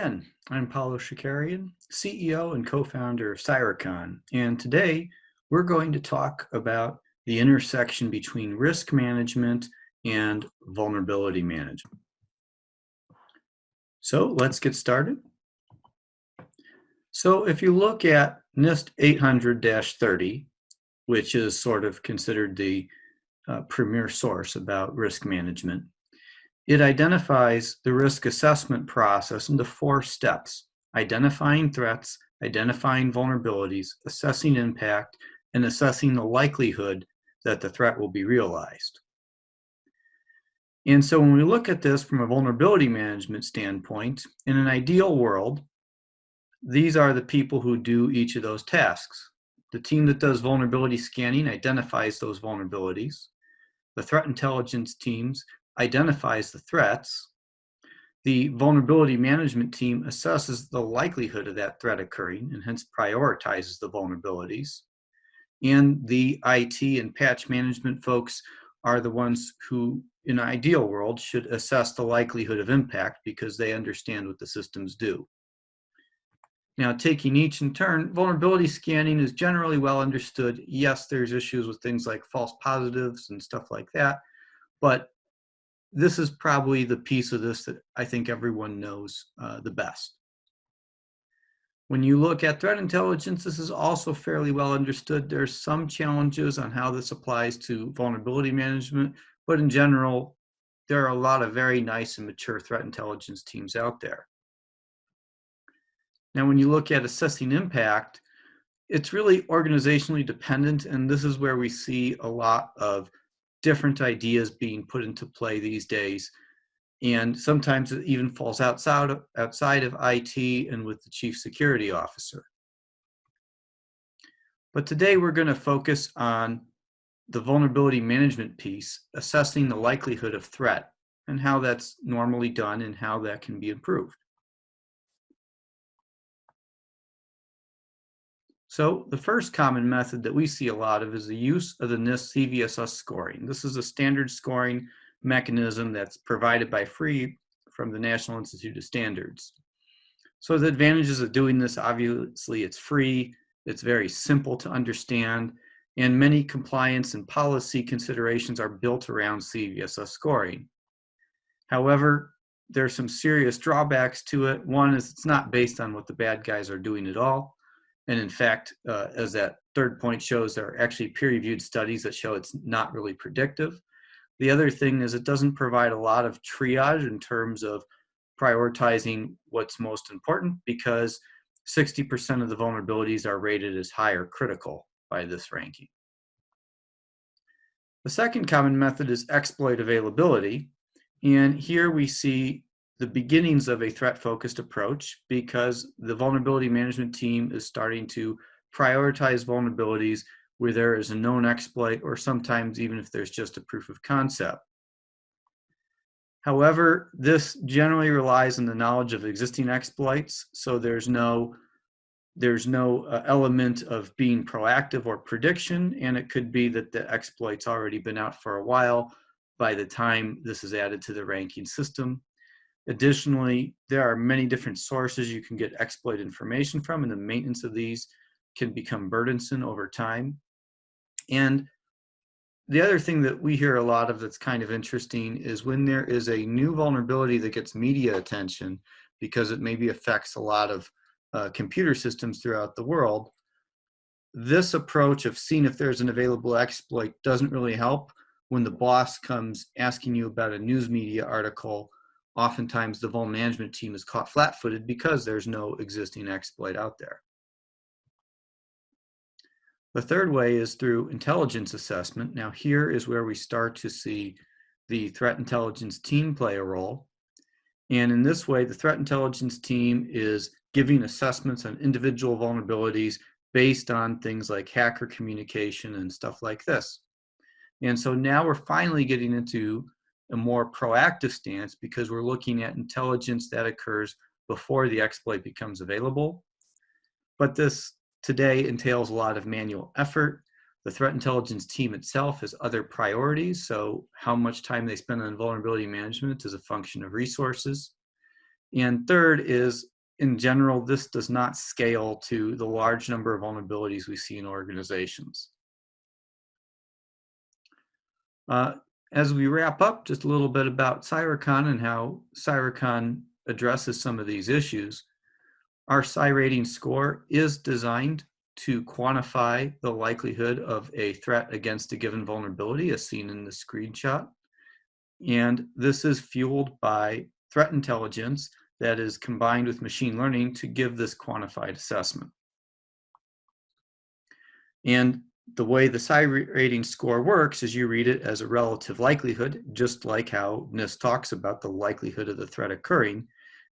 again. I'm Paulo Shakarian, CEO and co-founder of CyRating, and today we're going to talk about the intersection between risk management and vulnerability management. So let's get started. So if you look at NIST 800-30, which is sort of considered the premier source about risk management, it identifies the risk assessment process into 4 steps: identifying threats, identifying vulnerabilities, assessing impact, and assessing the likelihood that the threat will be realized. And so when we look at this from a vulnerability management standpoint, in an ideal world, these are the people who do each of those tasks. The team that does vulnerability scanning identifies those vulnerabilities. The threat intelligence teams identifies the threats. The vulnerability management team assesses the likelihood of that threat occurring and hence prioritizes the vulnerabilities. And the IT and patch management folks are the ones who, in an ideal world, should assess the likelihood of impact because they understand what the systems do. Now, taking each in turn, vulnerability scanning is generally well understood. Yes, there's issues with things like false positives and stuff like that, but this is probably the piece of this that I think everyone knows the best. When you look at threat intelligence, this is also fairly well understood. There's some challenges on how this applies to vulnerability management, but in general, there are a lot of very nice and mature threat intelligence teams out there. Now, when you look at assessing impact, it's really organizationally dependent, and this is where we see a lot of different ideas being put into play these days. And sometimes it even falls outside of IT and with the chief security officer. But today we're going to focus on the vulnerability management piece, assessing the likelihood of threat and how that's normally done and how that can be improved. So the first common method that we see a lot of is the use of the NIST Cvss scoring. This is a standard scoring mechanism that's provided by free from the National Institute of Standards. So the advantages of doing this, obviously it's free, it's very simple to understand, and many compliance and policy considerations are built around Cvss scoring. However, there's some serious drawbacks to it. One is it's not based on what the bad guys are doing at all. And in fact, as that third point shows, there are actually peer-reviewed studies that show it's not really predictive. The other thing is it doesn't provide a lot of triage in terms of prioritizing what's most important because 60% of the vulnerabilities are rated as high or critical by this ranking. The second common method is exploit availability. And here we see the beginnings of a threat-focused approach because the vulnerability management team is starting to prioritize vulnerabilities where there is a known exploit or sometimes even if there's just a proof of concept. However, this generally relies on the knowledge of existing exploits, so there's no element of being proactive or prediction, and it could be that the exploit's already been out for a while by the time this is added to the ranking system. Additionally, there are many different sources you can get exploit information from, and the maintenance of these can become burdensome over time. And the other thing that we hear a lot of that's kind of interesting is when there is a new vulnerability that gets media attention because it maybe affects a lot of computer systems throughout the world, this approach of seeing if there's an available exploit doesn't really help. When the boss comes asking you about a news media article, oftentimes the vulnerability management team is caught flat-footed because there's no existing exploit out there. The third way is through intelligence assessment. Now here is where we start to see the threat intelligence team play a role. And in this way, the threat intelligence team is giving assessments on individual vulnerabilities based on things like hacker communication and stuff like this. And so now we're finally getting into a more proactive stance because we're looking at intelligence that occurs before the exploit becomes available. But this today entails a lot of manual effort. The threat intelligence team itself has other priorities, so how much time they spend on vulnerability management is a function of resources. And third is, in general, this does not scale to the large number of vulnerabilities we see in organizations. As we wrap up, just a little bit about CyRating and how CyRating addresses some of these issues. Our CyRating score is designed to quantify the likelihood of a threat against a given vulnerability, as seen in the screenshot. And this is fueled by threat intelligence that is combined with machine learning to give this quantified assessment. And the way the CyRating score works is you read it as a relative likelihood, just like how NIST talks about the likelihood of the threat occurring.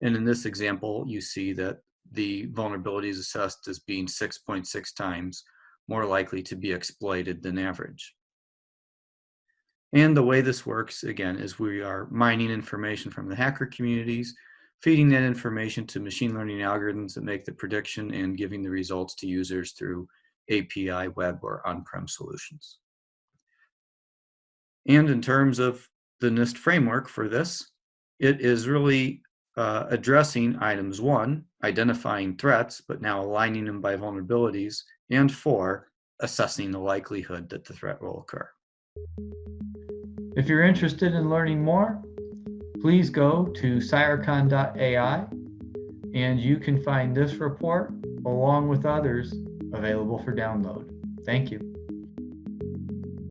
And in this example, you see that the vulnerability is assessed as being 6.6 times more likely to be exploited than average. And the way this works, again, is we are mining information from the hacker communities, feeding that information to machine learning algorithms that make the prediction and giving the results to users through API, web, or on-prem solutions. And in terms of the NIST framework for this, it is really addressing items 1, identifying threats, but now aligning them by vulnerabilities, and 4, assessing the likelihood that the threat will occur. If you're interested in learning more, please go to cyrating.ai and you can find this report along with others available for download. Thank you.